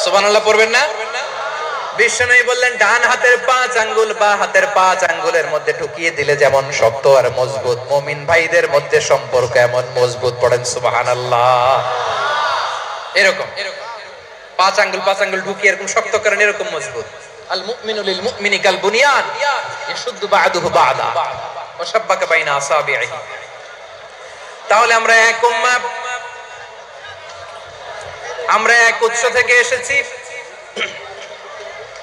সুবহানাল্লাহ পড়বেন না? বিশ্বনবী বললেন ডান হাতের 5 আঙ্গুল বা হাতের 5 আঙ্গুলের মধ্যে ঢুকিয়ে দিলে যেমন শক্ত আর মজবুত, মুমিন ভাইদের মধ্যে সম্পর্ক এমন মজবুত। পড়েন সুবহানাল্লাহ। এরকম 5 আঙ্গুল ঢুকিয়ে এরকম শক্ত করেন, এরকম মজবুত। আল মুমিনু লিল মুমিনি কাল বুনিয়ান ইয়াশুদ্দু বা'দুহু বা'দা ওয়া শাব্বাকা বাইনা আসাবিহি। তাহলে আমরা এক উম্মাহ, আমরা এক উৎস থেকে এসেছি,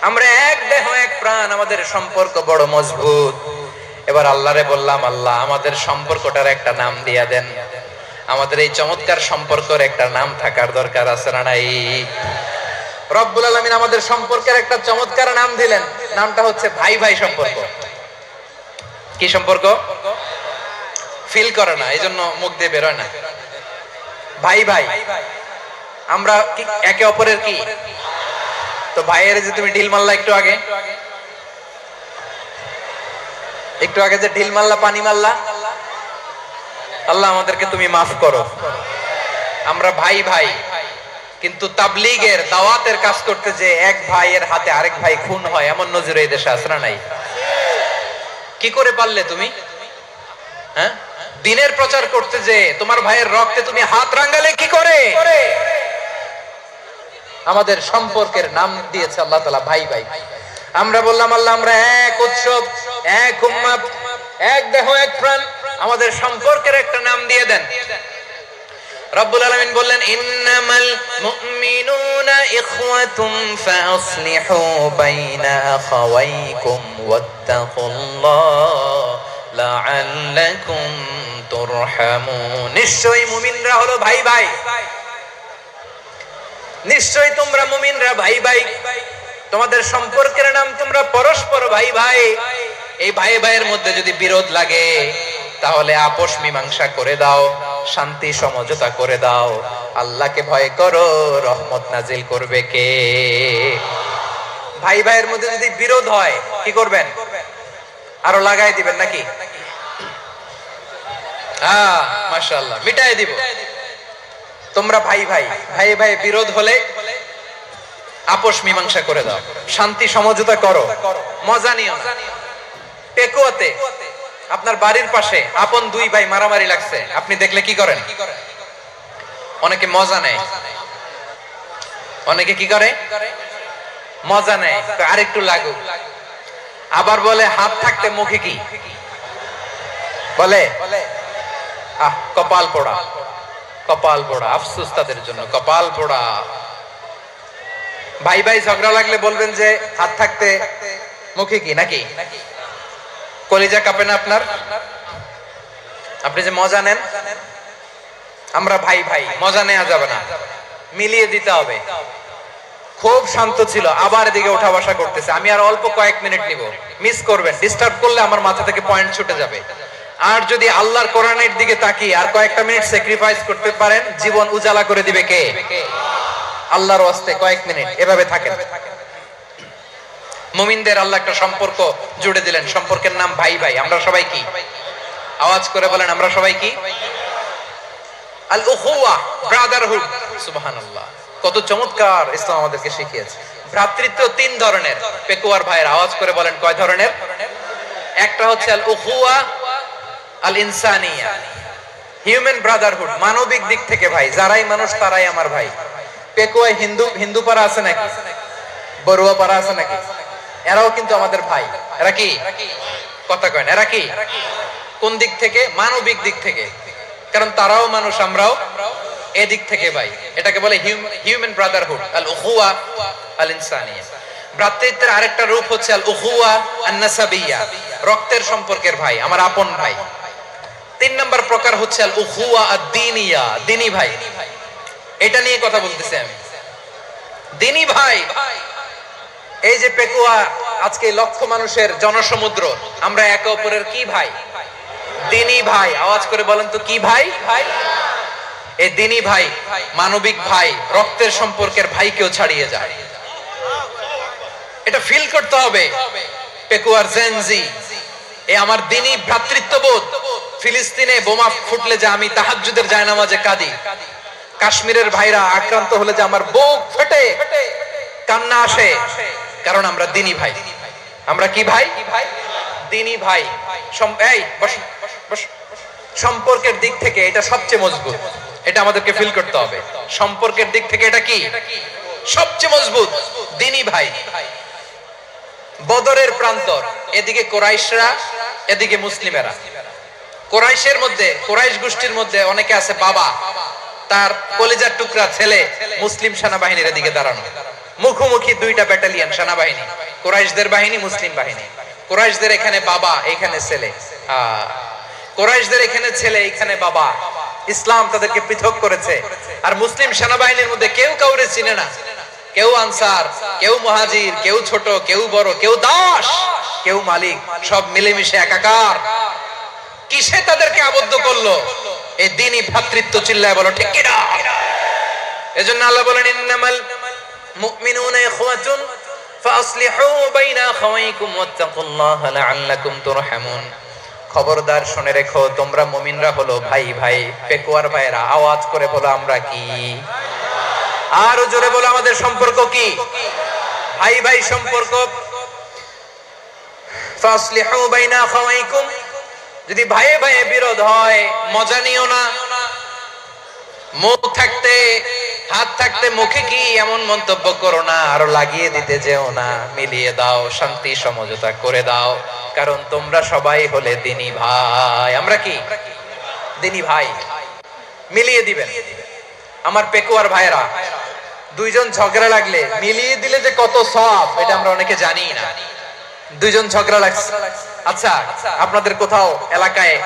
আমরা এক দেহ এক প্রাণ, আমাদের সম্পর্ক বড় মজবুত। এবার আল্লাহরে বললাম, আল্লাহ আমাদের সম্পর্কটার একটা নাম দিয়া দেন। আমাদের এই চমৎকার সম্পর্কের একটা নাম থাকার দরকার আছে না নাই? রব্বুল আলামিন আমাদের সম্পর্কের একটা চমৎকার নাম দিলেন, নামটা হচ্ছে ভাই ভাই সম্পর্ক। কি সম্পর্ক? ফিল করে না, এইজন্য মুখ দিয়ে বের হয় না। ভাই ভাই, আমরা একে অপরের কি? তো ভাইয়ের যে তুমি ঢিল মারলা একটু আগে যে ঢিল মারলা, পানি মারলা, আল্লাহ আমাদেরকে তুমি মাফ করো। আমরা ভাই ভাই, কিন্তু তাবলীগের দাওয়াতের কাজ করতে যে এক ভাইয়ের হাতে আরেক ভাই খুন হয়, এমন নজির এই দেশে আছে না নাই? কি করে পারলে তুমি? হ্যাঁ, দিনের প্রচার করতে যে তোমার ভাইয়ের রক্তে তুমি হাত রাঙালে কি করে? আমাদের সম্পর্কের নাম দিয়েছে আল্লাহ তাআলা ভাই ভাই। আমরা বললাম, আল্লাহ আমরা এক উৎসব, এক উম্মাহ, এক দেহ এক প্রাণ, আমাদের সম্পর্কের একটা নাম দিয়ে দেন। রব্বুল আলামিন বললেন, ইন্নামাল মুমিনুনা ইখওয়াতুম ফাসলিহু বাইনা আখাওয়াইকুম ওয়াত্তাকুল্লাহ লাআল্লাকুম তুরহামুন। নিশ্চয়ই মুমিনরা হলো ভাই ভাই, নিশ্চয়ই তোমরা মুমিনরা ভাই ভাই, তোমাদের সম্পর্কের নাম তোমরা পরস্পর ভাই ভাই। এই ভাই ভাইয়ের মধ্যে যদি বিরোধ লাগে তাহলে আপোষ মীমাংসা করে দাও, শান্তি সমঝোতা করে দাও। আল্লাহকে ভয় করো, রহমত নাজিল করবে কে? ভাই ভাইয়ের মধ্যে যদি বিরোধ হয় কি করবেন? আরো লাগাই দিবেন নাকি? হ্যাঁ, মাশাআল্লাহ, মিটাই দিব। তোমরা ভাই ভাই, ভাই ভাই বিরোধ হলে আপোষ মীমাংসা করে দাও, শান্তি সমঝোতা করো, মজা নিও না। পেকুয়াতে আপনার বাড়ির পাশে আপন দুই ভাই মারামারি লাগছে, আপনি দেখলে কি করেন? অনেকে মজা নেয়। অনেকে কি করে? মজা নেয়, আরেকটু লাগুক। আবার বলে হাত থাকতে মুখে কি বলে? কপাল পোড়া, কপাল পোড়া। আফসোস তাদের জন্য, কপাল পোড়া। ভাই ভাই ঝগড়া লাগলে বলবেন যে হাত থাকতে মুখে কি, নাকি? কলিজা কাঁপে না আপনার? আপনি যে মজা নেন। আমরা ভাই ভাই, মজা নেওয়া যাবে না, মিলিয়ে দিতে হবে। খুব শান্ত ছিল, আবার এদিকে ওঠা বসা করতেছে। আমি আর অল্প কয়েক মিনিট নিব, মিস করবেন। ডিস্টার্ব করলে আমার মাথা থেকে পয়েন্ট ছুটে যাবে। আর যদি আল্লাহর কোরআনের দিকে তাকিয়ে আর কয়েকটা মিনিট স্যাক্রিফাইস করতে পারেন, জীবন উজালা করে দিবে কে? আল্লাহর ওয়াস্তে কয়েক মিনিট এভাবে থাকেন। মুমিনদের আল্লাহ একটা সম্পর্ক জুড়ে দিলেন, সম্পর্কের নাম ভাই ভাই। আমরা সবাই কি? আওয়াজ করে বলেন, আমরা সবাই কি? আল উখুয়া, ব্রাদারহুড। সুবহানাল্লাহ, কত চমৎকার ইসলাম আমাদেরকে শিখিয়েছে। ভ্রাতৃত্ব 3 ধরনের। পেকুয়ার ভাইয়ের আওয়াজ করে বলেন, কয় ধরনের? একটা হচ্ছে আল উখুয়া আল ইনসানিয়া, হিউম্যান ব্রাদারহুড, মানবিক দিক থেকে ভাই। যারাই মানুষ তারাই আমার ভাই। পেকুয়ায় হিন্দু পাড়া আছে নাকি? বড়ুয়া পাড়া আছে নাকি? এরাও কিন্তু আমাদের ভাই। এরা কি? কথা কয় না, এরা কি? কোন দিক থেকে? মানবিক দিক থেকে। কারণ তারাও মানুষ, আমরাও এদিক থেকে ভাই। এটাকে বলে হিউম্যান ব্রাদারহুড, আল উখুয়া আল ইনসানিয়া। ভ্রাতৃত্বের আরেকটা রূপ হচ্ছে আল উখুয়া আন নাসাবিয়া, রক্তের সম্পর্কের ভাই, আমার আপন ভাই। 3 নম্বর প্রকার হচ্ছে আল উখুয়া আদ-দীনিয়া, দ্বীনি ভাই। এটা নিয়ে কথা বলতেছি আমি। দ্বীনি ভাই, এই যে পেকুয়া আজকে লক্ষ মানুষের জনসমুদ্র, আমরা একে অপরের কি ভাই? দ্বীনি ভাই। আওয়াজ করে বলেন তো, কি ভাই? এই দ্বীনি ভাই, মানবিক ভাই, রক্তের সম্পর্কের ভাইকেও ছাড়িয়ে যায়। এটা ফিল করতে হবে। পেকুয়ার জেনজি, এই আমার দ্বীনি ভ্রাতৃত্ববোধ। ফিলিস্তিনে বোমা ফুটলে যে আমি তাহাজ্জুদের জায়নামাজে কাঁদি, কাশ্মীরের ভাইরা আক্রান্ত হলে যে আমার বুক ফেটে, কান্না আসে, কারণ আমরা দিনী ভাই। আমরা কি ভাই? দিনী ভাই। এই বসো বসো। সম্পর্কের দিক থেকে এটা সবচেয়ে মজবুত, এটা আমাদেরকে ফিল করতে হবে। সম্পর্কের দিক থেকে এটা কি সবচেয়ে মজবুত? দিনী ভাই। বদরের প্রান্তর, এদিকে কোরাইশরা, এদিকে মুসলিমেরা। কোরাইশের মধ্যে, কোরাইশ গোষ্ঠীর মধ্যে অনেকে আছে বাবা, তার কলিজার টুকরা ছেলে মুসলিম সেনাবাহিনীর এদিকে দাঁড়ানো, মুখোমুখি দুইটা ব্যাটালিয়ন সেনাবাহিনী, কোরাইশদের বাহিনী, মুসলিম বাহিনী। কোরাইশদের এখানে বাবা, এখানে ছেলে। কোরাইশদের এখানে ছেলে, এখানে বাবা। ইসলাম তাদেরকে পৃথক করেছে। আর মুসলিম সেনাবাহিনীর মধ্যে কেউ কাউরে চিনে না, কেউ আনসার, কেউ মুহাজির, কেউ ছোট, কেউ বড়, কেউ দাস, কেউ মালিক, সব মিলেমিশে একাকার। কিসে তাদেরকে আবদ্ধ করলো? এই দ্বীনি ভ্রাতৃত্ব। চিল্লায় বলো ঠিক কিনা? এজন্য আল্লাহ বলেন, ইন্নামাল মুমিনুনা ইখওয়াতুন ফাসলিহু বাইনা আখাওয়াইকুম ওয়াত্তাকুল্লাহা লাআল্লাকুম তুরহামুন। খবরদার শুনে রেখো, তোমরা মুমিনরা হলো ভাই ভাই। পেকুয়ার ভাইরা আওয়াজ করে বলো আমরা কি? আর জোরে বলো আমাদের সম্পর্ক কি? ভাই ভাই সম্পর্ক। ফাসলিহু বাইনা আখাওয়াইকুম, যদি ভাইয়ে ভাইয়ে বিরোধ হয় মজা নিও না। মুখ থাকতে, হাত থাকতে মুখে কি এমন মন্তব্য করো না, আরো লাগিয়ে দিতে যেও না। মিলিয়ে দাও, শান্তি সমঝোতা করে দাও, কারণ তোমরা সবাই হলে দিনী ভাই। আমরা কি? দিনী ভাই। মিলিয়ে দিবেন। আমার পেকুয়ার ভাইরা, দুইজন ঝগড়া লাগলে মিলিয়ে দিলে যে কত সওয়াব, এটা আমরা অনেকে জানি না। দুইজন ঝগড়া লাগছে, আচ্ছা আপনাদের কোথাও এলাকায়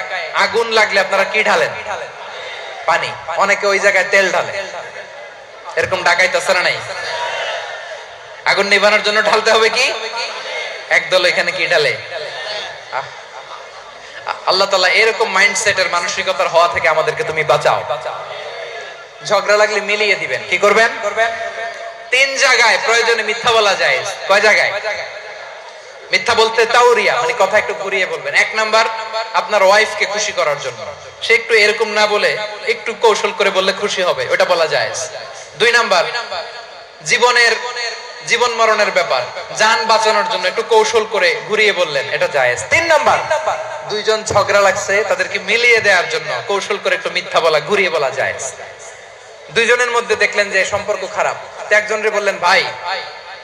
আগুন লাগলে আপনারা কি ঢালেন? পানি। অনেকে ওই জায়গায় তেল ঢালে। এরকম ডাকাইতেছে না নাই? আগুন নিভানোর জন্য ঢালতে হবে কি? একদল এখানে কি ঢালে? আল্লাহ তাআলা এরকম মাইন্ডসেটের মানসিকতার হওয়া থেকে আমাদেরকে তুমি বাঁচাও। ঝগড়া লাগলে মিলিয়ে দিবেন। কি করবেন? তিন জায়গায় প্রয়োজনে মিথ্যা বলা যায়। কয় জায়গায় মিথ্যা বলতে? তাওরিয়া, মানে কথা একটু ঘুরিয়ে বলবেন। এক নাম্বার, আপনার ওয়াইফকে খুশি করার জন্য, সে একটু এরকম না বলে একটু কৌশল করে বললে খুশি হবে, ওটা বলা যায়। দুই নাম্বার, জীবন মরণের ব্যাপার, জান বাঁচানোর জন্য একটু কৌশল করে ঘুরিয়ে বললেন, এটা জায়েজ। তিন নাম্বার, দুইজন ঝগড়া লাগছে, তাদেরকে মিলিয়ে দেওয়ার জন্য কৌশল করে একটু মিথ্যা বলা, ঘুরিয়ে বলা জায়েজ। দুইজনের মধ্যে দেখলেন যে সম্পর্ক খারাপ, একজনরে বললেন ভাই,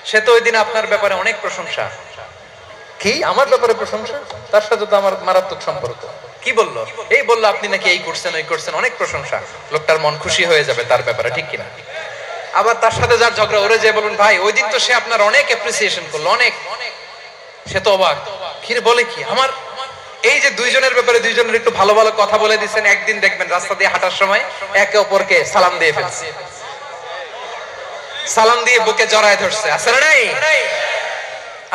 সে তো ওই দিন আপনার ব্যাপারে অনেক প্রশংসা। কি আমার ব্যাপারে প্রশংসা? তার সাথে তো আমার মারাত্মক সম্পর্ক। কি বললো? এই বললো আপনি নাকি এই করছেন, ওই করছেন, অনেক প্রশংসা। লোকটার মন খুশি হয়ে যাবে তার ব্যাপারে, ঠিক কিনা? আবার তার সাথে যার ঝগড়া, ওরে যে বলুন ভাই ওই দিন তো সে আপনার অনেক অ্যাপ্রিসিয়েশন করলো, অনেক। সে তো অবাক, কিরে বলে কি? আমার এই যে দুইজনের ব্যাপারে দুইজনের একটু ভালো ভালো কথা বলে দিচ্ছেন, একদিন দেখবেন রাস্তা দিয়ে হাঁটার সময় একে অপরকে সালাম দিয়ে ফেলছে, সালাম দিয়ে বুকে জড়ায় ধরছে, আছে না নাই?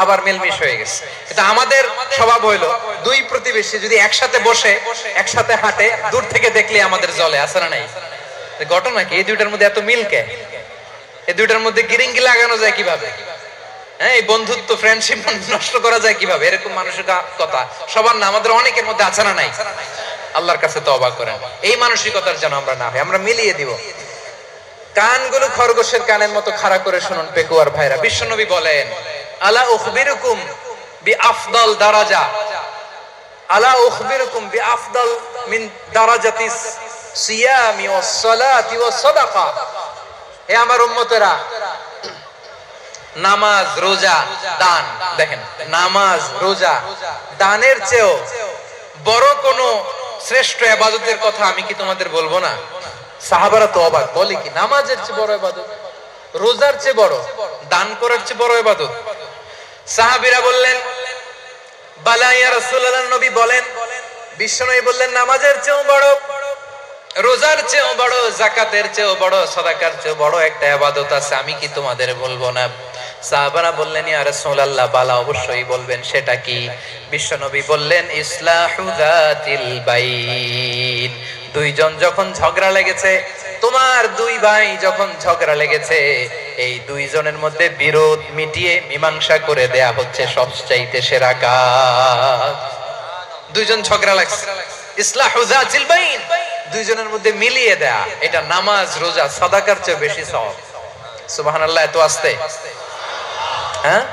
আবার মিলমিশ হয়ে গেছে। এটা আমাদের স্বভাব হইলো, দুই প্রতিবেশী যদি একসাথে বসে একসাথে হাঁটে, দূর থেকে দেখলে আমাদের জ্বলে, আছে না নাই? ঘটনা কি? এই দুইটার মধ্যে এত মিল কে? এই দুইটার মধ্যে গিরিঙ্গি লাগানো যায় কিভাবে? হ্যাঁ, এই বন্ধুত্ব, ফ্রেন্ডশিপ নষ্ট করা যায় কিভাবে? এরকম মানসিকতা সবার না, আমাদের অনেকের মধ্যে আছে না নাই? আল্লাহর কাছে তওবা করেন এই মানসিকতার যেন আমরা না হই, আমরা মিলিয়ে দিব। কানগুলো খরগোশের কানের মতো খাড়া করে শুনুন পেকুয়ার ভাইরা। বিশ্বনবী বলেন, আলা উখবিরুকুম বিআফদাল দারাজা, আলা উখবিরুকুম বিআফদাল মিন দারাজাতিস সিয়ামি ওয়াস সালাতি ওয়াস সাদাকা। হে আমার উম্মতেরা, নামাজ, রোজা, দান, দেখেন নামাজ, রোজা, দানের চেয়েও বড় কোন শ্রেষ্ঠ ইবাদতের কথা আমি কি তোমাদের বলবো না? সাহাবারা তো অবাক, বলে কি নামাজের চেয়ে বড় ইবাদত, রোজার চেয়ে বড়, দান করার চেয়ে বড় ইবাদত? সাহাবীরা বললেন, বালা ইয়া রাসূলুল্লাহ। নবী বলেন, বিশ্বনবী বললেন, নামাজের চেয়েও বড়, রোজার চেয়েও বড়, যাকাতের চেয়েও বড়, সাদাকার চেয়েও বড় একটা ইবাদত আছে, আমি কি তোমাদের বলবো না? সাহাবারা বললেন, ইয়া রাসূলুল্লাহ, বালা, অবশ্যই বলবেন, সেটা কি? বিশ্বনবী বললেন, ইসলাহু যাতিল বাইন। দুইজন যখন ঝগড়া লেগেছে, তোমার দুই ভাই যখন ঝগড়া লেগেছে, এই দুইজনের মধ্যে বিরোধ মিটিয়ে মীমাংসা করে দেয়া হচ্ছে সবচাইতে সেরা কাজ। দুইজন ঝগড়া লাগছে, ইসলাহু যাতিল বাইন, দুইজনের মধ্যে মিলিয়ে দেয়া, এটা নামাজ, রোজা, সাদাকার চেয়ে বেশি সওয়াব। সুবহানাল্লাহ। এত আস্তে হ্যাঁ,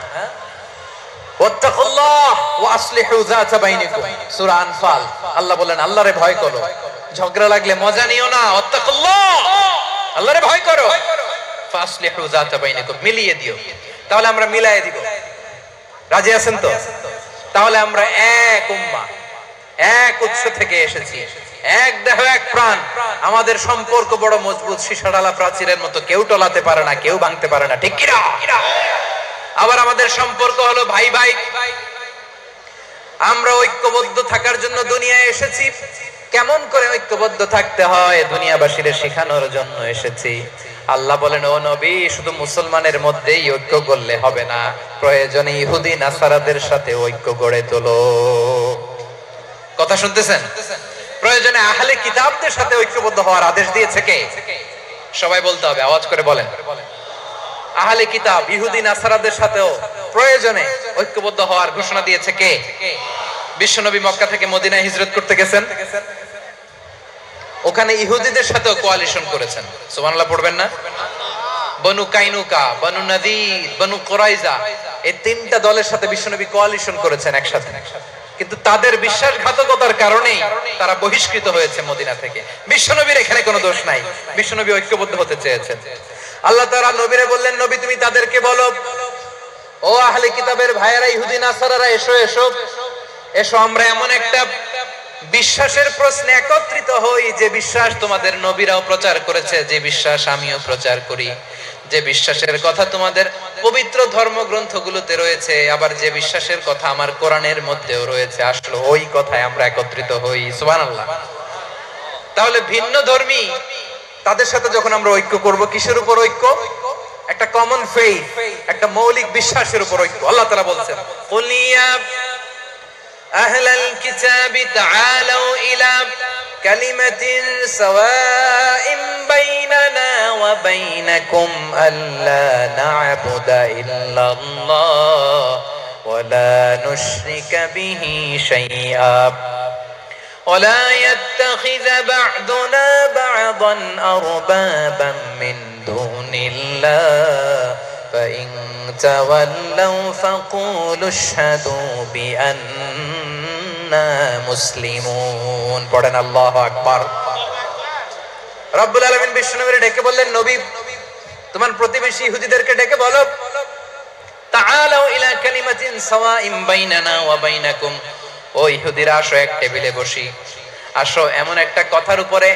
ওয়াত্তাকুল্লাহ ওয়া আসলিহু যাতা বাইনিকুম, সূরা আনফাল। আল্লাহ বলেন আল্লাহরে ভয় করো, ঝগড়া লাগলে মজা নিও না, ওয়াত্তাকুল্লাহ, আল্লাহরে ভয় করো, ফাসলিহু যাতা বাইনিকুম, মিলিয়ে দিও। তাহলে আমরা মিলায়ে দিব, রাজি আছেন তো? তাহলে আমরা এক উম্মাহ, এক উৎস থেকে এসেছি, এক দেহ এক প্রাণ, আমাদের সম্পর্ক বড় মজবুত, সীসাডালা প্রাচীরের মতো, কেউ টলাতে পারে না, কেউ ভাঙতে পারে না, ঠিক কি না? আবার আমাদের সম্পর্ক হলো ভাই ভাই, আমরা ঐক্যবদ্ধ থাকার জন্য দুনিয়ায় এসেছি। কেমন করে ঐক্যবদ্ধ থাকতে হয় দুনিয়াবাসীর শেখানোর জন্য এসেছি। আল্লাহ বলেন, ও নবী, শুধু মুসলমানের মধ্যেই ঐক্য করলে হবে না, প্রয়োজনে ইহুদি নাসারাদের সাথে ঐক্য গড়ে তোলো। কথা শুনতেছেন? প্রয়োজনে আহলে কিতাবদের সাথে ঐক্যবদ্ধ হওয়ার আদেশ দিয়েছে কে? সবাই বলতে হবে, আওয়াজ করে বলেন। আহলে কিতাব ইহুদি নাসারাদের সাথেও প্রয়োজনে ঐক্যবদ্ধ হওয়ার ঘোষণা দিয়েছে কে? বিশ্বনবী মক্কা থেকে মদিনায় হিজরত করতে গেছেন, ওখানে ইহুদিদের সাথেও কোয়ালিশন করেছেন। সুবহানাল্লাহ পড়বেন না? বনু কাইনুকা, বনু নাদির, বনু কুরাইজা, এই তিনটা দলের সাথে বিশ্বনবী কোয়ালিশন করেছেন একসাথে। কিন্তু তাদের বিশ্বাসঘাতকতার কারণেই তারা বহিষ্কৃত হয়েছে মদিনা থেকে। বিশ্বনবীর এখানে কোনো দোষ নাই, বিশ্বনবী ঐক্যবদ্ধ হতে চেয়েছেন। আল্লাহ তাআলা নবীরে বললেন, নবী তুমি তাদেরকে বলো, ও আহলে কিতাবের ভাইয়েরা, ইহুদি নাসারারা, এসো এসো এসো, আমরা এমন একটা বিশ্বাসের প্রশ্নে একত্রিত হই যে বিশ্বাস তোমাদের নবীরাও প্রচার করেছে, যে বিশ্বাস আমিও প্রচার করি, যে বিশ্বাসের কথা তোমাদের পবিত্র ধর্মগ্রন্থগুলোতে রয়েছে, আবার যে বিশ্বাসের কথা আমার কোরআনের মধ্যেও রয়েছে, আসলে ওই কথায় আমরা একত্রিত হই। সুবহানাল্লাহ। তাহলে ভিন্ন ধর্মী তাদের সাথে যখন আমরা ঐক্য করব, কিসের উপর ঐক্য? একটা কমন ফেইথ, একটা মৌলিক বিশ্বাসের উপর ঐক্য। আল্লাহ তাআলা বলছেন, কুল ইয়া আহলাল কিতাবি তাআলু ইলা কালিমাতিন সাওয়াইন বাইনানা ওয়া বাইনাকুম আল্লা না'বুদা ইল্লাল্লাহ ওয়া লা নুশরিকা বিহি শাইআ ولا يتخذ بعضنا بعضا أربابا من دون الله فإن تولوا فقولوا اشهدوا بأننا مسلمون। পড়েন আল্লাহু আকবার। রব্বুল আলামিন বিশ্বনবীকে ডেকে বললেন, নবী তোমার প্রতিবেশী ইহুদিদেরকে ডেকে বলো, তাআলাউ ইলা কালিমাতিন সাওয়াইন বাইনানা ওয়া বাইনাকুম, ও ইহুদিরা আসো, এক টেবিলে বসি, আসো এমন একটা কথার উপরে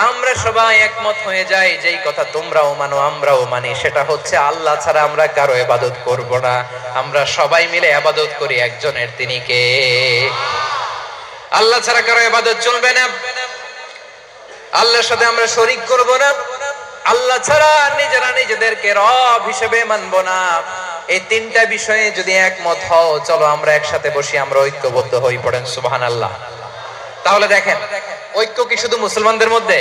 আমরা সবাই একমত হয়ে যাই, যেই কথা তোমরাও মানো আমরাও মানি, সেটা হচ্ছে আল্লাহ ছাড়া আমরা কারো ইবাদত করব না, আমরা সবাই মিলে ইবাদত করি একজনের, তিনি কে? আল্লাহ ছাড়া কারো ইবাদত চলবে না, আল্লাহর সাথে আমরা শরীক করব না, আল্লাহ ছাড়া নিজেরা নিজেদেরকে রব হিসেবে মানব না। এই তিনটা বিষয়ে যদি একমত হও, চলো আমরা একসাথে বসি, আমরা ঐক্যবদ্ধ হই। পড়েন সুবহানাল্লাহ। তাহলে দেখেন, ঐক্য কি শুধু মুসলমানদের মধ্যে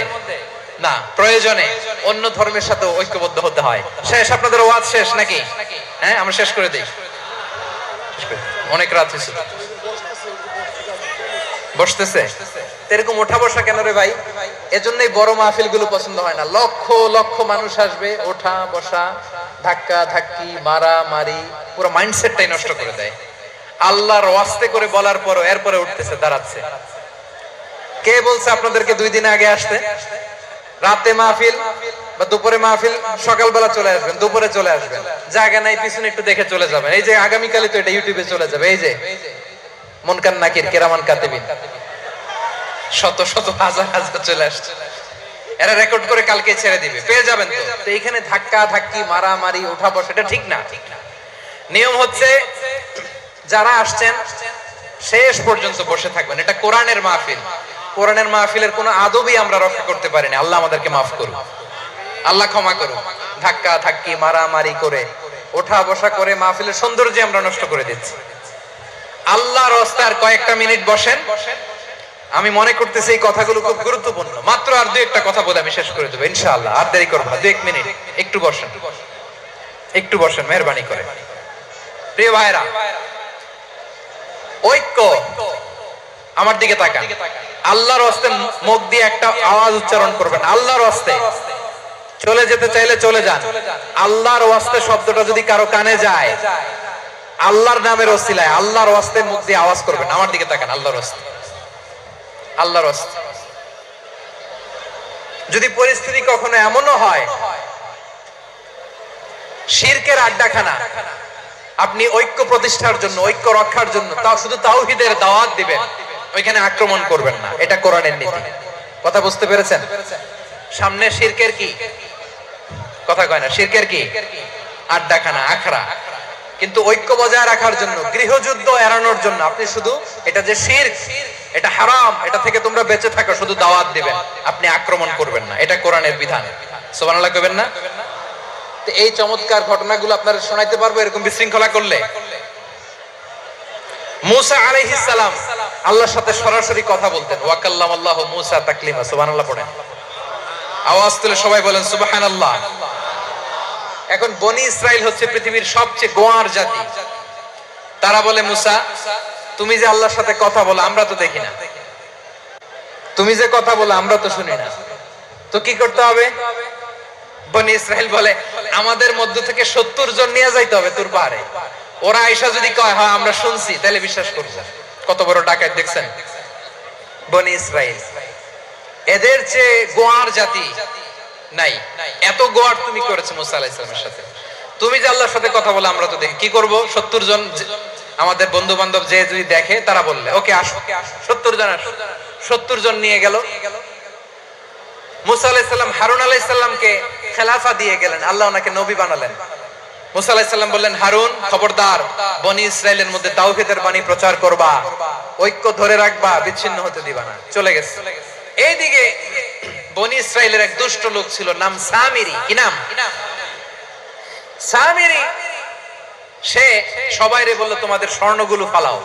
না, প্রয়োজনে অন্য ধর্মের সাথে ঐক্যবদ্ধ হতে হয়। শেষ, আপনাদের ওয়াজ শেষ নাকি? হ্যাঁ, আমরা শেষ করে দিই, অনেক রাত হয়েছে। বসতেছে এরকম ওঠা বসা কেন রে ভাই? এজন্যই বড় মাহফিল গুলো পছন্দ হয় না। লক্ষ লক্ষ মানুষ আসবে, ওঠা বসা, ধাক্কা ধাক্কি, মারা মারি, পুরো মাইন্ডসেটটাই নষ্ট করে দেয়। আল্লাহর ওয়াস্তে করে বলার পরও এরপরে উঠতেছে, দাঁড়াচ্ছে। কে বলছে আপনাদেরকে 2 দিন আগে আসতে? রাতে মাহফিল বা দুপুরে মাহফিল, সকালবেলা চলে আসবেন, দুপুরে চলে আসবেন, জায়গা নাই পিছনে একটু দেখে চলে যাবেন। এই যে আগামীকালই তো এটা ইউটিউবে চলে যাবে, এই যে মুনকার নাকির কিরামান কাতিবিন, শত শত হাজার হাজার চলে আসছে, এরা রেকর্ড করে কালকে ছেড়ে দিবে, পেয়ে যাবেন তো। তো এইখানে ধাক্কা ধাক্কি, মারামারি, উঠা বসা, এটা ঠিক না। নিয়ম হচ্ছে যারা আসছেন শেষ পর্যন্ত বসে থাকবেন। এটা কোরআনের মাহফিল, কোরআনের মাহফিলের কোনো আদবই আমরা রক্ষা করতে পারিনি। আল্লাহ আমাদেরকে মাফ করুন, আল্লাহ ক্ষমা করুন। ধাক্কা ধাক্কি, মারামারি করে, ওঠা বসা করে মাহফিলের সৌন্দর্য আমরা নষ্ট করে দিচ্ছি। আল্লাহর রাস্তায় কয়েকটা মিনিট বসেন। আমি মনে করতেছি এই কথাগুলো খুব গুরুত্বপূর্ণ। মাত্র আর 2-1টা কথা বলে আমি শেষ করে দেবো ইনশাআল্লাহ, আর দেরি করব না। 2-1 মিনিট একটু বসেন, একটু বসেন মেহেরবানি করে। প্রিয় ভাইরা, ঐক্য, আমার দিকে তাকান। আল্লাহর রাস্তে মুখ দিয়ে একটা আওয়াজ উচ্চারণ করবেন, আল্লাহর রাস্তে। চলে যেতে চাইলে চলে যান। আল্লাহর রাস্তে শব্দটা যদি কারো কানে যায়, আল্লাহর নামের ওসিলায় আল্লাহর ওয়াস্তে মুখ দিয়ে আওয়াজ করবেন, আমার দিকে তাকান, আল্লাহর ওয়াস্তে, আল্লাহর ওয়াস্তে। যদি পরিস্থিতি কখনো এমনও হয় শিরকের আড্ডাখানা, আপনি ঐক্য প্রতিষ্ঠার জন্য, ঐক্য রক্ষার জন্য তাও শুধু তাওহীদের দাওয়াত দিবেন, ওইখানে আক্রমণ করবেন না, এটা কোরআনের নীতি। কথা বুঝতে পেরেছেন? সামনে শিরকের কি কথা কয় না, শিরকের কি আড্ডাখানা, আখড়া। কিন্তু ঐক্য বজায় রাখার জন্য, গৃহযুদ্ধ এড়ানোর জন্য আপনি শুধু এটা যে শিরক, এটা হারাম, এটা থেকে তোমরা বেঁচে থাকো, শুধু দাওয়াত দিবেন, আপনি আক্রমণ করবেন না, এটা কোরআনের বিধান। সুবহানাল্লাহ কইবেন না? তো এই চমৎকার ঘটনাগুলো আপনারা শোনাইতে পারবো এরকম বিশৃঙ্খলা করলে। মুসা আলাইহিস সালাম আল্লাহর সাথে সরাসরি কথা বলতেন, ওয়া কাল্লামাল্লাহু মুসা তাকলিমা। সুবহানাল্লাহ পড়েন, আওয়াজ তুলে সবাই বলেন সুবহানাল্লাহ। এখন বনি ইসরাইল হচ্ছে পৃথিবীর সবচেয়ে গোয়ার জাতি। তারা বলে, মুসা তুমি যে আল্লাহর সাথে কথা বলো আমরা তো দেখি না, তুমি যে কথা বলো আমরা তো শুনি না, তো কি করতে হবে? বনি ইসরাইল বলে, আমাদের মধ্য থেকে 70 জন নিয়ে যাইতে হবে তোর পাহাড়ে। ওরা আয়েশা যদি কয় হ্যাঁ আমরা শুনছি, তাহলে বিশ্বাস করব। কত বড় ডাকাত দেখছেন বনি ইসরাইল। এদের চেয়ে গোয়ার জাতি নাই। এত গোয়ার তুমি করেছো মুসা আলাইহিস সালামের সাথে। তুমি যে আল্লাহর সাথে কথা বলে আমরা তো দেখি, কি করব? 70 জন আমাদের বন্ধু বান্ধব যে যদি দেখে, তারা বললে ওকে আসো, 70 জন আসো। 70 জন নিয়ে গেল। মুসা আলাইহিস সালাম হারুন আলাইহিস সালামকে খেলাফা দিয়ে গেলেন, আল্লাহ ওনাকে নবী বানালেন। মুসা আলাইহিস সালাম বললেন, হারুন খবরদার, বনি ইসরাইলের মধ্যে তাওহীদের বাণী প্রচার করবা, ঐক্য ধরে রাখবা, বিচ্ছিন্ন হতে দিবা না। চলে গেছে। এইদিকে বনি ইসরাইলের এক দুষ্ট লোক ছিল, নাম সামিরি। কি নাম? সামিরি। সে সবাইরে বলল তোমাদের স্বর্ণগুলো ফালাও।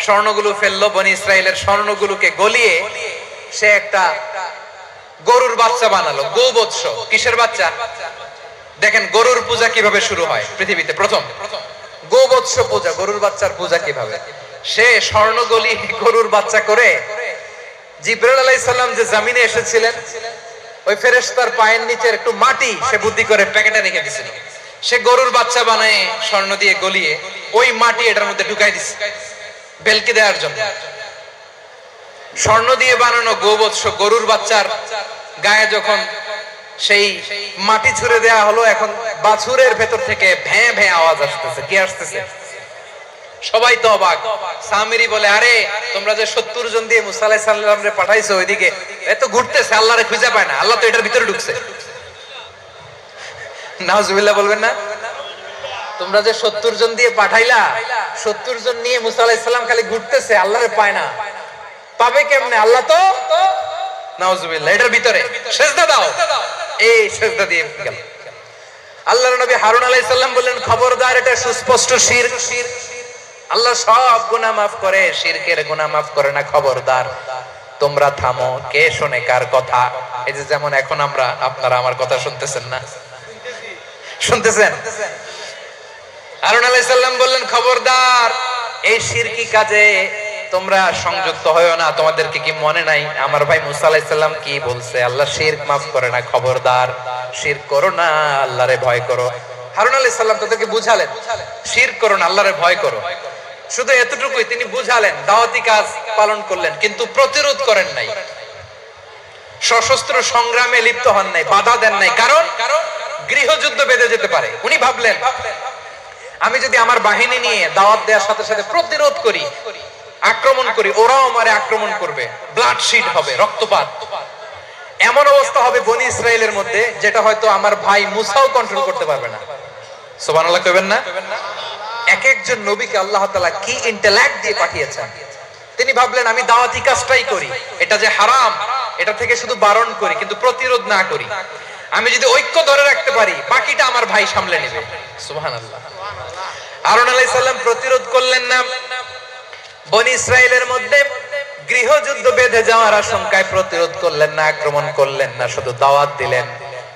স্বর্ণগুলো ফেললো, বনি ইসরাইলের স্বর্ণগুলোকে গলিয়ে সে একটা গরুর বাচ্চা বানালো। গোবৎস। কিসের বাচ্চা? দেখেন গরুর পূজা কিভাবে শুরু হয় পৃথিবীতে প্রথম, গোবৎস পূজা, গরুর বাচ্চার পূজা কিভাবে। সে স্বর্ণ গলি গরুর বাচ্চা করে, জিবরাইল আলাইহিস সালাম যে জমিনে এসেছিলেন, ওই ফেরেশতার পায়ের নিচে একটু মাটি সে বুদ্ধি করে প্যাকেটে রেখে দিয়েছিল। সে গরুর বাচ্চা বানায় স্বর্ণ দিয়ে গলিয়ে ওই মাটি এটার মধ্যে ঢুকাই দিছে বেলকি দেওয়ার জন্য। স্বর্ণ দিয়ে বানানো গোবৎস গরুর বাচ্চার গায়ে যখন সেই মাটি ছুঁড়ে দেয়া হলো, এখন বাছুরের ভেতর থেকে ভ্যাঁ ভ্যাঁ আওয়াজ আসতেছে। কি আসতেছে? সবাই তো অবাক। সামিরি বলে, আরে তোমরা যে 70 জন দিয়ে মুসা আলাইহিস সালামরে পাঠাইছো, ওইদিকে এত ঘুরতেছে, আল্লাহরে খুঁজে পায় না, আল্লাহ তো এটার ভিতরে ঢুকছে। নাউজুবিল্লাহ বলবেন না? তোমরা যে 70 জন দিয়ে পাঠাইলা, 70 জন নিয়ে মুসা আলাইহিস সালাম খালি ঘুরতেছে, আল্লাহরে পায় না। পাবে কেমনে? আল্লাহ তো নাউজুবিল্লাহ এটার ভিতরে। সিজদা দাও। এই সিজদা দিয়ে গেল। আল্লাহর নবী হারুন আলাইহিস সালাম বললেন, খবরদার, এটা সুস্পষ্ট শিরক। আল্লাহ সব গুনাহ maaf করে, শিরকের গুনাহ maaf করে না। খবরদার, তোমরা থামো। কে শুনে কার কথা? এই যে যেমন এখন আমরা, আপনারা আমার কথা শুনতেছেন না? শুনতেছেন? হারুন আলাইহিস সালাম বললেন, খবরদার, এই শিরকি কাজে তোমরা সংযুক্ত হয়ো না। তোমাদেরকে কি মনে নাই আমার ভাই মুসা আলাইহিস সালাম কি বলছে? আল্লাহ শিরক maaf করে না। খবরদার, শিরক করো না, আল্লাহরে ভয় করো। হারুন আলাইহিস সালাম তাদেরকে বুঝালেন, শিরক করো না, আল্লাহরে ভয় করো। শুধু এতটুকুই তিনি বুঝালেন, দাওয়াতি কাজ পালন করলেন, কিন্তু প্রতিরোধ করেন নাই, সশস্ত্র সংগ্রামে লিপ্ত হন নাই, বাধা দেন নাই। কারণ গৃহযুদ্ধ বেঁধে যেতে পারে। উনি ভাবলেন, আমি যদি আমার বাহিনী নিয়ে দাওয়াত দেওয়ার সাথে সাথে প্রতিরোধ করি, আক্রমণ করি, ওরাও আমারে আক্রমণ করবে, ব্লাডশিট হবে, রক্তপাত। এমন অবস্থা হবে বনি ইসরাইলের মধ্যে, যেটা হয়তো আমার ভাই মুসাও কন্ট্রোল করতে পারবে না। সুবহানাল্লাহ কইবেন না? এক একজন নবীকে আল্লাহ তাআলা কি ইন্টেলেক্ট দিয়ে পাঠিয়েছেন। তিনি ভাবলেন, আমি দাওয়াতি কাজটাই করি, এটা যে হারাম এটা থেকে শুধু বারণ করি, কিন্তু প্রতিরোধ না করি। আমি যদি ঐক্য ধরে রাখতে পারি, বাকিটা আমার ভাই সামলে নেবে। সুবহানাল্লাহ। হারুন আলাইহিস সালাম প্রতিরোধ করলেন না। বনি ইসরাইলের মধ্যে গৃহযুদ্ধ বেঁধে যাওয়ার আশঙ্কায় প্রতিরোধ করলেন না, আক্রমণ করলেন না, শুধু দাওয়াত দিলেন।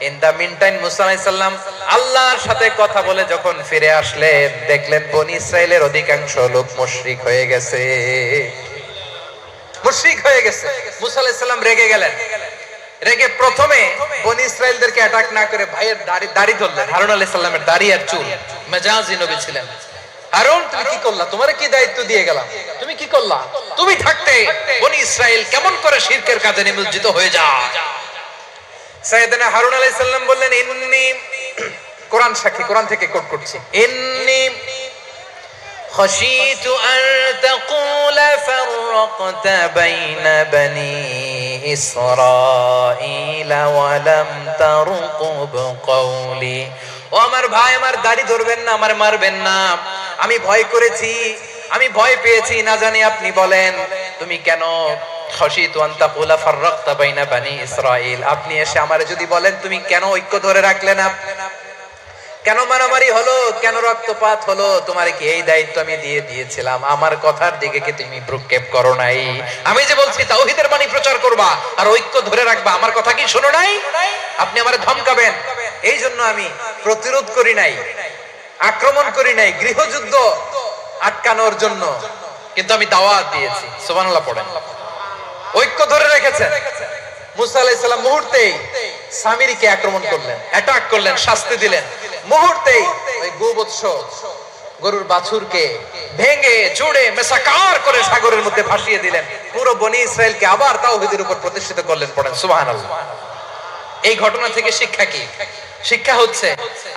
ইন দা মিন টাইম মুসা আলাইহিস সালাম আল্লাহর সাথে কথা বলে যখন ফিরে আসলেন, দেখলেন বনি ইসরাইলের অধিকাংশ লোক মুশরিক হয়ে গেছে। মুশরিক হয়ে গেছে। মুসা আলাইহিস সালাম রেগে গেলেন। রেগে প্রথমে বনি ইসরাইলদেরকে অ্যাটাক না করে ভাইয়ের দাড়ি ধরলেন। হারুন আলাইহিস সালামের দাড়ি আর চুল, মেজাজি নবী ছিলেন। হারুন তুমি কি করলা? তোমারে কি দায়িত্ব দিয়ে গেলাম, তুমি কি করলা? তুমি থাকতে বনি ইসরাইল কেমন করে শিরকের কাজে নিমজ্জিত হয়ে যায়? সাইয়েদনা হারুন আলাইহিস সালাম বললেন, ইন্নী, কোরআন সাক্ষী, কোরআন থেকে কোট করছি, ইন্নী খাশিতু আন তাকুলা ফাররাকতা বাইনা বনি ইসরাঈল ওয়া লাম তারকুব কওলি। ও আমার ভাই, আমার দাড়ি ধরবেন না, আমার মারবেন না। আমি ভয় করেছি, আমি ভয় পেয়েছি, না জানি আপনি বলেন তুমি কেন খাশিতু আন তাকুলা ফাররাকতা বাইনা বনি ইসরাঈল, আপনি এসে আমারে যদি বলেন তুমি কেন ঐক্য ধরে রাখলে না, কেন মারামারি হলো, কেন রক্তপাত হলো, তোমারে কি এই দায়িত্ব আমি দিয়ে দিয়েছিলাম? আমার কথার দিকে কি তুমি ভ্রুক্ষেপ করো নাই? আমি যে বলছি তাওহীদের বাণী প্রচার করবা আর ঐক্য ধরে রাখবা, আমার কথা কি শোনো নাই? আপনি আমারে ধমকাবেন, এই জন্য আমি প্রতিরোধ করি নাই, আক্রমণ করি নাই, গৃহযুদ্ধ আটকানোর জন্য কিন্তু আমি দাওয়াত দিয়েছি। সুবহানাল্লাহ পড়েন। ঐক্য ধরে রেখেছেন। মুসা আলাইহিস সালাম মুহূর্তেই সামিরীকে আক্রমণ করলেন, অ্যাটাক করলেন, শাস্তি দিলেন। মুহূর্তেই ওই গোবৎস গরুর বাছুরকে ভেঙে চুড়ে মেসাকার করে সাগরের মধ্যে ভাসিয়ে দিলেন। পুরো বনি ইসরাইলকে আবার তাওহীদের উপর প্রতিষ্ঠিত করলেন। পড়েন সুবহানাল্লাহ। এই ঘটনা থেকে শিক্ষা কি? শিক্ষা হচ্ছে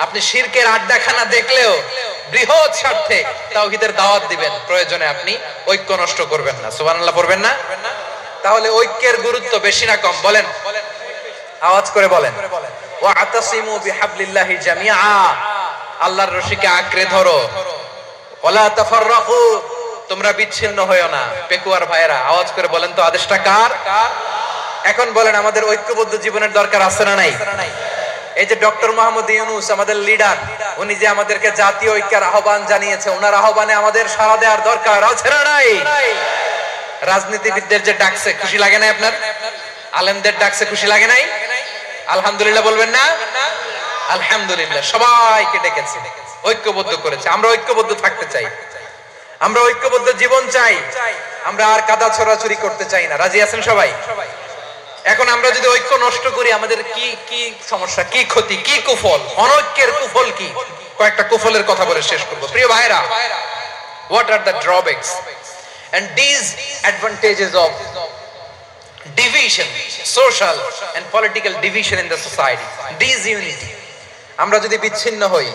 আপনি শিরকের আড্ডাখানা দেখলেও বৃহৎ স্বার্থে তাওহীদের দাওয়াত দিবেন, প্রয়োজনে আপনি ঐক্য নষ্ট করবেন না। সুবহানাল্লাহ পড়বেন না? তাহলে ঐক্যের গুরুত্ব বেশি না কম? বলেন, আওয়াজ করে বলেন। ওয়া আতাসিমু বিহাবলিল্লাহি জামিআ, আল্লাহর রশিকে আঁকড়ে ধরো। ওয়ালা তাফাররাকু, তোমরা বিচ্ছিন্ন হয়ো না। পেকুয়ার ভাইরা আওয়াজ করে বলেন তো, আদেশটা কার? এখন বলেন, আমাদের ঐক্যবদ্ধ জীবনের দরকার আছে না নাই? এই যে ডক্টর মোহাম্মদ ইউনূস আমাদের লিডার, উনি যে আমাদেরকে জাতীয় ঐক্যের আহ্বান জানিয়েছে, ওনার আহ্বানে আমাদের সাড়া দেওয়ার দরকার আছে না নাই? রাজনীতিবিদদের যে ডাকছে, খুশি লাগে না আপনার? আলেমদের ডাকছে, খুশি লাগে নাই? আলহামদুলিল্লাহ বলবেন না? আলহামদুলিল্লাহ, সবাইকে ডেকেছে, ঐক্যবদ্ধ করেছে। আমরা ঐক্যবদ্ধ থাকতে চাই, আমরা ঐক্যবদ্ধ জীবন চাই, আমরা আর কাদা ছড়াছড়ি করতে চাই না। রাজি আছেন সবাই? এখন আমরা যদি ঐক্য নষ্ট করি, আমাদের কি কি সমস্যা, কি ক্ষতি, কি কুফল? অনৈক্যের কুফল কি? কয়েকটা কুফলের কথা বলে শেষ করব। প্রিয় ভাইরা, what are the drawbacks and disadvantages of division, social and political division in the society? Disunity, আমরা যদি বিচ্ছিন্ন হই,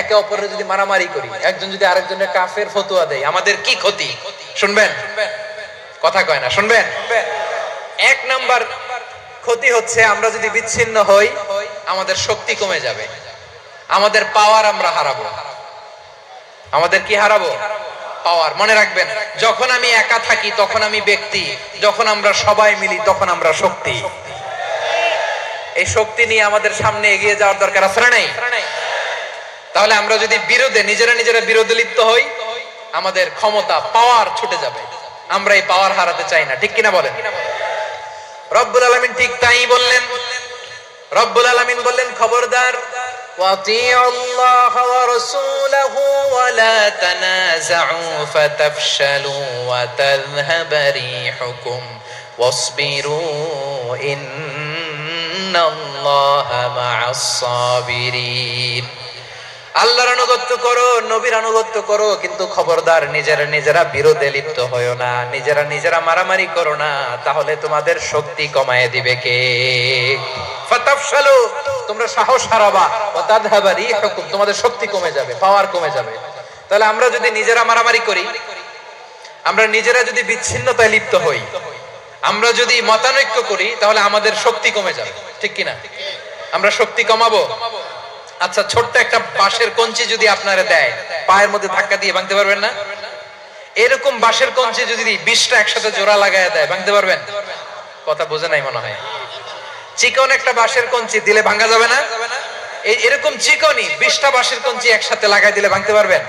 একে অপরের যদি মারামারি করি, একজন যদি আরেকজনের কাফের ফতোয়া দেয়, আমাদের কি ক্ষতি? শুনবেন? কথা কয় না, শুনবেন? এক নাম্বার ক্ষতি হচ্ছে, আমরা যদি বিচ্ছিন্ন হই, আমাদের শক্তি কমে যাবে, আমাদের পাওয়ার আমরা হারাবো। আমাদের কি হারাবো? পাওয়ার। মনে রাখবেন, যখন আমি একা থাকি তখন আমি ব্যক্তি, যখন আমরা সবাই মিলি তখন আমরা শক্তি। এই শক্তি নিয়ে আমাদের সামনে এগিয়ে যাওয়ার দরকার আছে না নাই? তাহলে আমরা যদি বিরোধে নিজেরা বিরোধে লিপ্ত হই, আমাদের ক্ষমতা, পাওয়ার ছুটে যাবে। আমরা এই পাওয়ার হারাতে চাই না, ঠিক কিনা বলেন? রব্বুল আলামিন ঠিক তাই বললেন। রব্বুল আলামিন বললেন, খবরদার, ওয়াতিউল্লাহ ওয়া রাসূলাহু ওয়া লা তানাযাউ ফাতাফশালু ওয়া তাযহাবা রিহুকুম ওয়াসবিরু ইন্নাল্লাহা মা'আস সাবিরিন। আল্লাহর আনুগত্য করো, নবীর আনুগত্য করো, কিন্তু খবরদার নিজেরা বিরোধে লিপ্ত হয়ো না, নিজেরা মারামারি করো না, তাহলে তোমাদের শক্তি কমায় দিবে কে? ফাতাফশালু, তোমরা সাহস হারাবা, ওয়া তাযহাবা রিহুকুম, তোমাদের শক্তি কমে যাবে, পাওয়ার কমে যাবে। তাহলে আমরা যদি নিজেরা মারামারি করি, আমরা নিজেরা যদি বিচ্ছিন্নতায় লিপ্ত হই, আমরা যদি মতানৈক্য করি, তাহলে আমাদের শক্তি কমে যাবে, ঠিক কিনা? আমরা শক্তি কমাবো। আচ্ছা, ছোট্ট একটা বাঁশের কঞ্চি যদি আপনারা দেয়, পায়ের মধ্যে ধাক্কা দিয়ে ভাঙতে পারবেন না? এরকম বাঁশের কঞ্চি যদি 20টা একসাথে জোড়া লাগায় দেয়, ভাঙতে পারবেন? কথা বোঝে নাই মনে হয়। চিকন একটা বাঁশের কঞ্চি দিলে ভাঙা যাবে না? এরকম চিকনই 20টা বাঁশের কঞ্চি একসাথে লাগাই দিলে ভাঙতে পারবেন?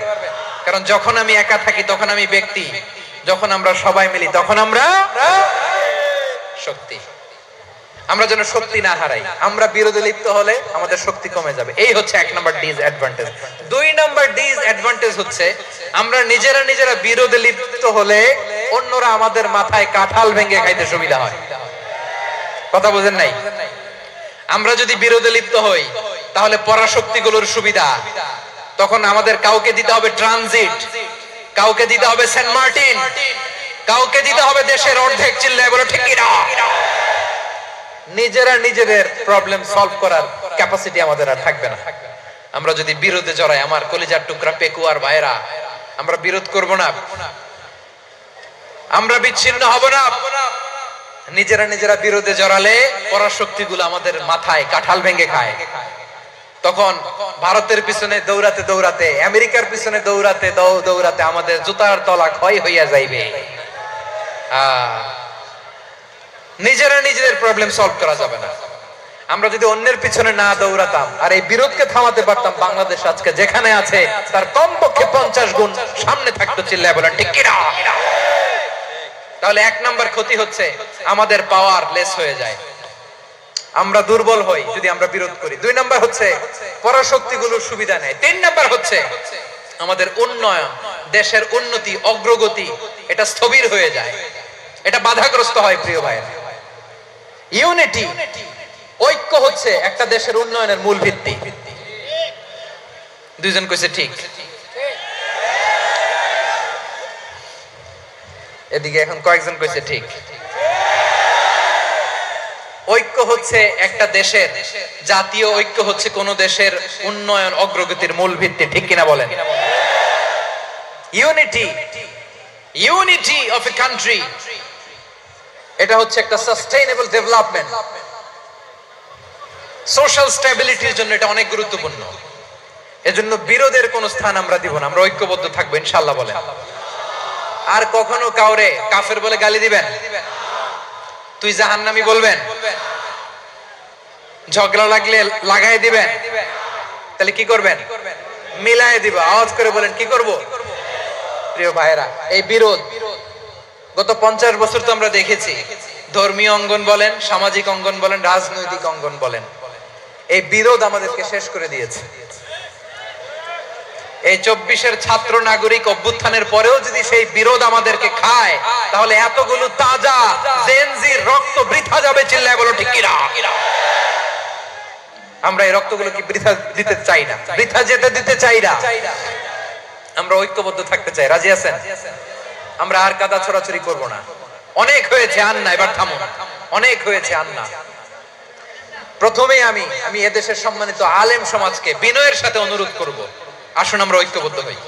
কারণ যখন আমি একা থাকি তখন আমি ব্যক্তি, যখন আমরা সবাই মিলি তখন আমরা শক্তি। আমরা যেন শক্তি না হারাই। আমরা বিরোধে লিপ্ত হলে আমাদের শক্তি কমে যাবে। এই হচ্ছে এক নাম্বার ডিসঅ্যাডভান্টেজ। 2 নাম্বার ডিসঅ্যাডভান্টেজ হচ্ছে, আমরা নিজেরা বিরোধে লিপ্ত হলে অন্যরা আমাদের মাথায় কাঁঠাল ভেঙে খাইতে সুবিধা হয়। কথা বুঝেন নাই? আমরা যদি বিরোধে লিপ্ত হই, তাহলে পরাশক্তিগুলোর সুবিধা, তখন আমাদের কাউকে দিতে হবে ট্রানজিট, কাউকে দিতে হবে সেন্ট মার্টিন, কাউকে দিতে হবে দেশের অর্ধেক। চিল্লায় বলো ঠিক কিনা? নিজেরা নিজেদের প্রবলেম সলভ করার ক্যাপাসিটি আমাদের আর থাকবে না। আমরা যদি বিরোধে জড়াই, আমার কলিজার টুকরা পেকুয়ার ভাইরা, আমরা বিরোধ করব না, আমরা বিচ্ছিন্ন হব না। নিজেরা নিজেরা বিরোধে জড়ালে পরাশক্তিগুলো আমাদের মাথায় কাঁঠাল ভেঙে খায়। তখন ভারতের পিছনে দৌড়াতে দৌড়াতে, আমেরিকার পিছনে দৌড়াতে দৌড়াতে আমাদের জুতার তলা ক্ষয় হইয়া যাইবে। নিজেরা নিজেদের প্রবলেম সলভ করা যাবে না। আমরা যদি অন্যের পিছনে না দৌড়াতাম আর এই বিরোধকে থামাতে পারতাম, বাংলাদেশ আজকে যেখানে আছে তার কমপক্ষে 50 গুণ সামনে থাকতো। চিল্লায় বলেন ঠিক কিনা? তাহলে 1 নাম্বার ক্ষতি হচ্ছে আমাদের পাওয়ার লেস হয়ে যায়, আমরা দুর্বল হই যদি আমরা বিরোধ করি। 2 নাম্বার হচ্ছে পরাশক্তিগুলোর সুবিধা নেয়। 3 নাম্বার হচ্ছে আমাদের উন্নয়ন, দেশের উন্নতি, অগ্রগতি এটা স্থবির হয়ে যায়, এটা বাধাগ্রস্ত হয়। প্রিয় ভাইরা, ইউনিটি, ঐক্য হচ্ছে একটা দেশের উন্নয়নের মূল ভিত্তি। দুইজন কইছে ঠিক, এদিকে এখন কয়েকজন কইছে ঠিক। ঐক্য হচ্ছে একটা দেশের, জাতীয় ঐক্য হচ্ছে কোন দেশের উন্নয়ন অগ্রগতির মূল ভিত্তি। ঠিক কিনা বলেন? Unity, unity of a country, এটা হচ্ছে একটা সাস্টেইনেবল ডেভেলপমেন্ট, সোশ্যাল স্টেবিলিটির জন্য এটা অনেক গুরুত্বপূর্ণ। এজন্য বিরোধের কোন স্থান আমরা দিব না, আমরা ঐক্যবদ্ধ থাকবো ইনশাআল্লাহ। বলেন। আর কখনো কাউরে কাফের বলে গালি দিবেন, তুই জাহান্নামী বলবেন, ঝগড়া লাগলে লাগাই দিবেন, তাহলে কি করবেন? মিলাই দিব। আওয়াজ করে বলেন কি করব? প্রিয় ভাইরা, এই বিরোধ গত 50 বছর তো আমরা দেখেছি, ধর্মীয় অঙ্গন বলেন, সামাজিক অঙ্গন বলেন, রাজনৈতিক অঙ্গন বলেন, এই বিরোধ আমাদেরকে শেষ করে দিয়েছে। এই 24-এর ছাত্র নাগরিক অভ্যুত্থানের পরেও যদি সেই বিরোধ আমাদেরকে খায়, তাহলে এতগুলো তাজা জেনজির রক্ত বৃথা যাবে। চিল্লায় বলো ঠিক কিনা? আমরা এই রক্তগুলো কি বৃথা দিতে চাই না, বৃথা যেতে দিতে চাই না। আমরা ঐক্যবদ্ধ থাকতে চাই। রাজি আছেন? আমরা আর কাদা ছড়াছড়ি করব না। অনেক হয়েছে, আন্না, এবার থামুন। অনেক হয়েছে, আন্না। প্রথমেই আমি এদেশের সম্মানিত আলেম সমাজকে বিনয়ের সাথে অনুরোধ করব, আসুন আমরা ঐক্যবদ্ধ হই।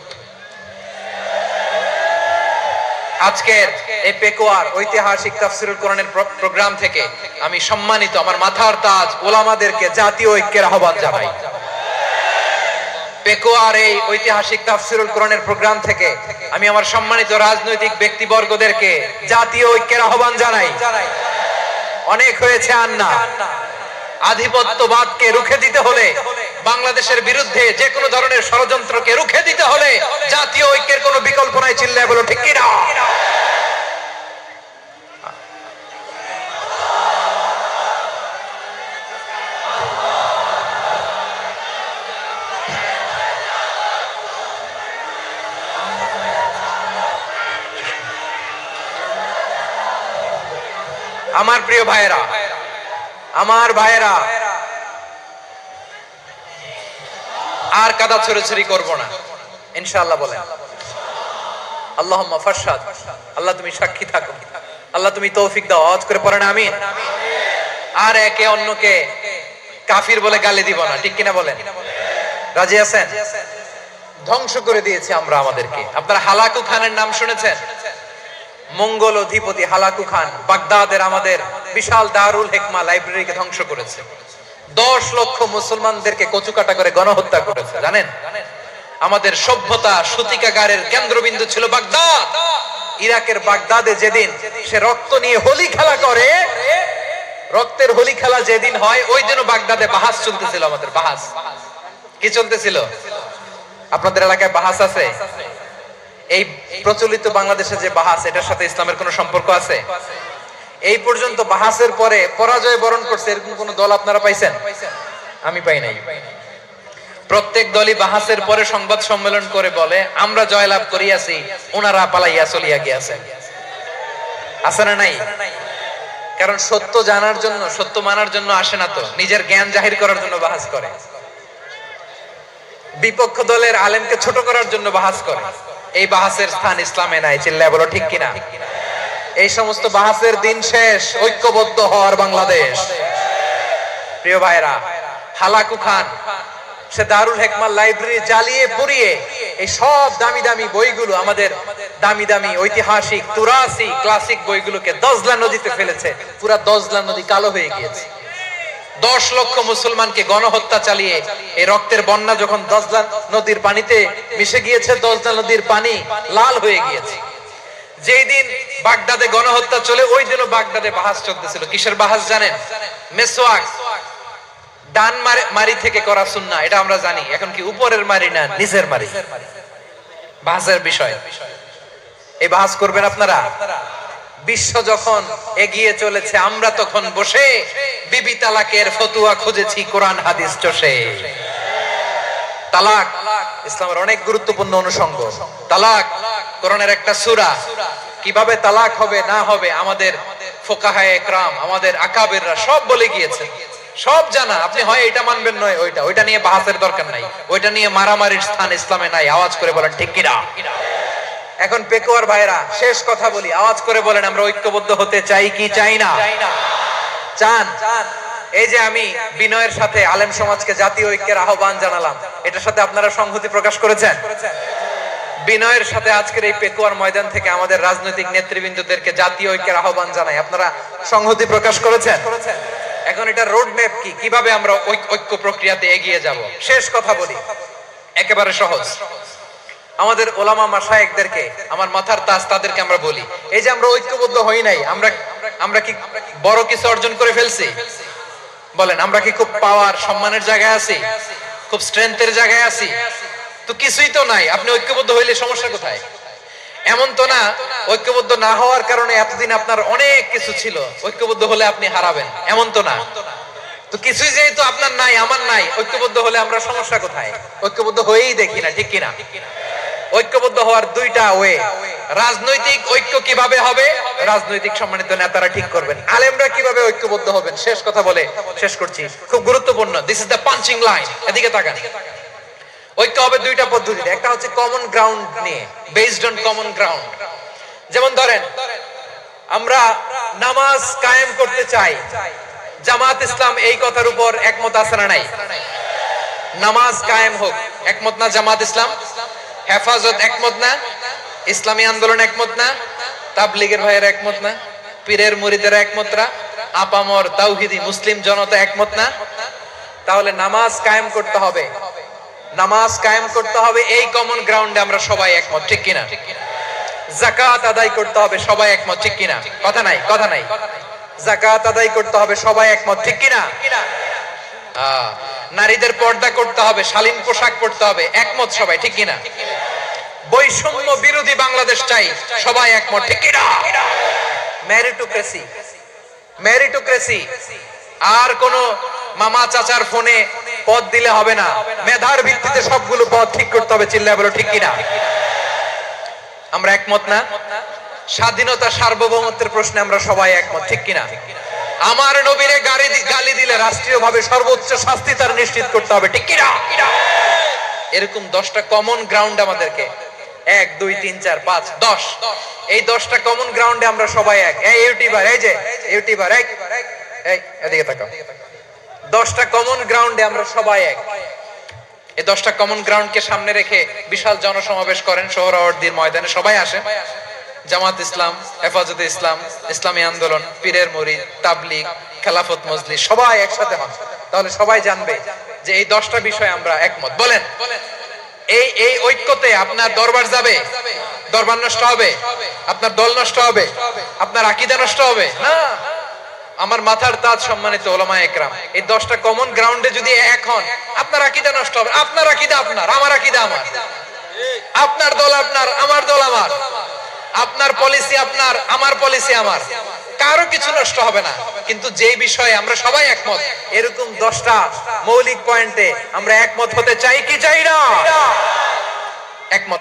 আজকের এই পেকুয়ার ঐতিহাসিক তাফসীরুল কোরআনের প্রোগ্রাম থেকে আমি সম্মানিত আমার মাথার তাজ ওলামাদেরকে জাতীয় ঐক্যের আহ্বান জানাই। পেকুয়ার এই ঐতিহাসিক তাফসীরুল কোরআনের প্রোগ্রাম থেকে আমি আমার সম্মানিত রাজনৈতিক ব্যক্তিবর্গদেরকে জাতীয় ঐক্যের আহ্বান জানাই। অনেক হয়েছে, আন্না। আধিপত্যবাদকে রুখে দিতে হলে, বাংলাদেশের বিরুদ্ধে যে কোনো ধরনের ষড়যন্ত্রকে রুখে দিতে হলে জাতীয় ঐক্যের কোনো বিকল্প নাই। চিল্লায় বলো ঠিক কিনা? আমার প্রিয় ভাইয়েরা, আমার ভাইয়েরা, আর কাদা ছড়াছড়ি করব না ইনশাআল্লাহ। বলেন আল্লাহুম্মা ফাশহাদ। আল্লাহ তুমি সাক্ষী থাকো, আল্লাহ তুমি তৌফিক দাও। আওয়াজ করে পড়েন আমিন। আর একে অন্যকে কাফির বলে গালি দিব না। ঠিক কিনা বলেন? রাজি আছেন? ধ্বংস করে দিয়েছি আমরা আমাদেরকে। আপনারা হালাকু খানের নাম শুনেছেন? মঙ্গল অধিপতি হালাকু খান বাগদাদের আমাদের বিশাল দারুল হিকমা লাইব্রেরিকে ধ্বংস করেছে। 10 লক্ষ মুসলমানদেরকে কচুকাটা করে গণহত্যা করেছে। জানেন? আমাদের সভ্যতা সূতিকাগারের কেন্দ্রবিন্দু ছিল বাগদাদ। ইরাকের বাগদাদে যেদিন সে রক্ত নিয়ে হোলি খেলা করে, রক্তের হোলি খেলা যেদিন হয়, ওই দিনও বাগদাদে বাহাস চলতেছিল। আমাদের বাহাস কি চলতেছিল? আপনাদের এলাকায় বাহাস আছে? এই প্রচলিত বাংলাদেশে যে বাহাস, এটার সাথে ইসলামের কোনো সম্পর্ক আছে? এই পর্যন্ত বাহাসের পরে পরাজয় বরণ করছে এরকম কোন দল আপনারা পাইছেন? আমি পাই নাই। প্রত্যেক দলই বাহাসের পরে সংবাদ সম্মেলন করে বলে আমরা জয়লাভ করিয়াছি, ওনারা পালাইয়া চলিয়া গিয়াছে। আছে না নাই? কারণ সত্য জানার জন্য, সত্য মানার জন্য আসে না তো, নিজের জ্ঞান জাহির করার জন্য বাহাস করে। বিপক্ষ দলের আলেমকে ছোট করার জন্য বাহাস করে। এই বাহাসের স্থান ইসলামে নাই, চিল্লায় বলো ঠিক কিনা। এই সমস্ত বাহাসের দিন শেষ, ঐক্যবদ্ধ হওয়ার বাংলাদেশ। প্রিয় ভাইরা, হালাকু খান সে দারুল হেকমার লাইব্রেরি জ্বালিয়ে পুড়িয়ে এই সব দামি দামি বইগুলো, আমাদের দামি দামি ঐতিহাসিক তুরাসি ক্লাসিক বইগুলোকে দজলা নদীতে ফেলেছে। পুরা দজলা নদী কালো হয়ে গিয়েছে। 10 লক্ষ মুসলমানকে গণহত্যা চালিয়ে এই রক্তের বন্যা যখন দজলা নদীর পানিতে মিশে গিয়েছে, দজলা নদীর পানি লাল হয়ে গিয়েছে। যেই দিন বাগদাদে গণহত্যা চলে, ওই দিনও বাগদাদে বাহাস চলতেছিল। কিসের বাহাস জানেন? মেসওয়াক, ডান মারি থেকে করা সুন্নাহ, এটা আমরা জানি। এখন কি উপরের মারি না নিচের মারি? বাহাসের বিষয়। এই বাহাস করবেন আপনারা। বিশ্ব যখন এগিয়ে চলেছে, আমরা তখন বসে বিবি তালাকের ফতুয়া খুঁজেছি কোরআন হাদিস চষে। তালাক ইসলামের অনেক গুরুত্বপূর্ণ অনুষঙ্গ। তালাক কোরআনের একটা সূরা। কিভাবে তালাক হবে না হবে আমাদের ফুকাহায়ে ইকরাম, আমাদের আকাবেররা সব বলে গিয়েছে, সব জানা। আপনি হয় এটা মানবেন নয় ওইটা। ওইটা নিয়ে বাহাসের দরকার নাই, ওইটা নিয়ে মারামারির স্থান ইসলামে নাই। আওয়াজ করে বলেন ঠিক কিনা। এখন পেকুয়ার ভাইরা, শেষ কথা বলি, আওয়াজ করে বলেন আমরা ঐক্যবদ্ধ হতে চাই কি চাই না? চান? এই যে আমি বিনয়ের সাথে আলেম সমাজকে জাতীয় ঐক্যের আহ্বান জানালাম, এটার সাথে আপনারা সংহতি প্রকাশ করেছেন? বিনয়ের সাথে আজকের এই পেকুয়ার ময়দান থেকে আমাদের রাজনৈতিক নেতৃবৃন্দদেরকে জাতীয় ঐক্যের আহ্বান জানাই, আপনারা সংহতি প্রকাশ করেছেন? এখন এটা রোড ম্যাপ কি, কিভাবে আমরা ঐক্য প্রক্রিয়াতে এগিয়ে যাব? শেষ কথা বলি, একেবারে সহজ। আমাদের ওলামা মাশায়েখদেরকে, আমার মাথার তাজ, তাদেরকে আমরা বলি, এই যে আমরা ঐক্যবদ্ধ হই নাই, আমরা কি বড় কিছু অর্জন করে ফেলছি? বলেন, আমরা কি খুব পাওয়ার সম্মানের জায়গায় আছি? খুব স্ট্রেংথের জায়গায় আছি? তো কিছুই তো নাই। আপনি ঐক্যবদ্ধ হইলে সমস্যা কোথায়? এমন তো না ঐক্যবদ্ধ না হওয়ার কারণে এতদিন আপনার অনেক কিছু ছিল, ঐক্যবদ্ধ হলে আপনি হারাবেন, এমন তো না। তো কিছুই যেহেতু আপনার নাই, আমার নাই, ঐক্যবদ্ধ হলে আমরা সমস্যা কোথায়? ঐক্যবদ্ধ হয়েই দেখি না, ঠিক কিনা? ঐক্যবদ্ধ হওয়ার দুইটা ওয়ে। রাজনৈতিক ঐক্য কিভাবে হবে? রাজনৈতিক সম্মানিত নেতারা ঠিক করবেন। আলেমরা কিভাবে ঐক্যবদ্ধ হবেন? শেষ কথা বলে শেষ করছি, খুব গুরুত্বপূর্ণ। This is the punching line. এদিকে তাকান। ঐক্য হবে দুইটা পদ্ধতিতে। একটা হচ্ছে কমন গ্রাউন্ড নিয়ে, বেসড অন কমন গ্রাউন্ড। যেমন ধরেন, আমরা নামাজ কায়েম করতে চাই, জামাত ইসলাম এই কথার উপর একমত আছে না নাই? নামাজ কায়েম হোক, একমত না জামাত ইসলাম? হেফাজত একমত না? ইসলামী আন্দোলন একমত না? তাবলীগের ভাইয়েরা একমত না? পীরের মুরিদেরা একমত না? আপামর তাওহীদি মুসলিম জনতা একমত না? তাহলে নামাজ কায়েম করতে হবে। নামাজ কায়েম করতে হবে, এই কমন গ্রাউন্ডে আমরা সবাই একমত, ঠিক কিনা? যাকাত আদায় করতে হবে, সবাই একমত, ঠিক কিনা? কথা নাই, কথা নাই। যাকাত আদায় করতে হবে, সবাই একমত, ঠিক কিনা? নারীদের পর্দা করতে হবে, শালীন পোশাক পরতে হবে, একমত সবাই, ঠিক কিনা? বৈষম্য বিরোধী বাংলাদেশ চাই, সবাই একমত, ঠিক কিনা? Meritocracy, meritocracy. আর কোন মামা চাচার ফোনে পদ দিলে হবে না, মেধার ভিত্তিতে সবগুলো পদ ঠিক করতে হবে, চিল্লায় বলো ঠিক কিনা? আমরা একমত না? স্বাধীনতা সার্বভৌমত্বের প্রশ্নে আমরা সবাই একমত, ঠিক কিনা? আমার নবীরে গালি দিলে রাষ্ট্রীয়ভাবে সর্বোচ্চ শাস্তি তার নিশ্চিত করতে হবে, ঠিক কিনা? এরকম 10টা কমন গ্রাউন্ড আমাদেরকে, 1 2 3 4 5 10, এই 10টা কমন গ্রাউন্ডে আমরা সবাই এক। এই ইউটিউবার, এই যে ইউটিউবার, এই এদিকে তাকাও। 10টা কমন গ্রাউন্ডে আমরা সবাই এক। এই 10টা কমন গ্রাউন্ডকে সামনে রেখে বিশাল জনসমাবেশ করেন সোহরাওয়ার্দীর ময়দানে, সবাই আসেন। জামাত ইসলাম, হেফাজতে ইসলাম, ইসলামী আন্দোলন, পীরের মুরিদ, তাবলীগ, খেলাফত মজলিস, সবাই একসাথে হন। তাহলে সবাই জানবে যে এই 10টা বিষয়ে আমরা একমত। বলেন, এই ঐক্যতে আপনার দরবার যাবে? দরবার নষ্ট হবে? আপনার দল নষ্ট হবে? আপনার আকীদা নষ্ট হবে? না। আমার মাথার তাজ সম্মানিত ওলামায়ে ইকরাম, এই 10টা কমন গ্রাউন্ডে যদি এক হন, আপনার আকীদা নষ্ট হবে? আপনার আকীদা আপনার, আমার আকীদা আমার। আপনার দল আপনার, আমার দল আমার। আপনার পলিসি আপনার, আমার পলিসি আমার। কারো কিছু নষ্ট হবে না। কিন্তু যে বিষয়ে আমরা সবাই একমত, এরকম 10টা মৌলিক পয়েন্টে আমরা একমত হতে চাই কি চাই না? একমত।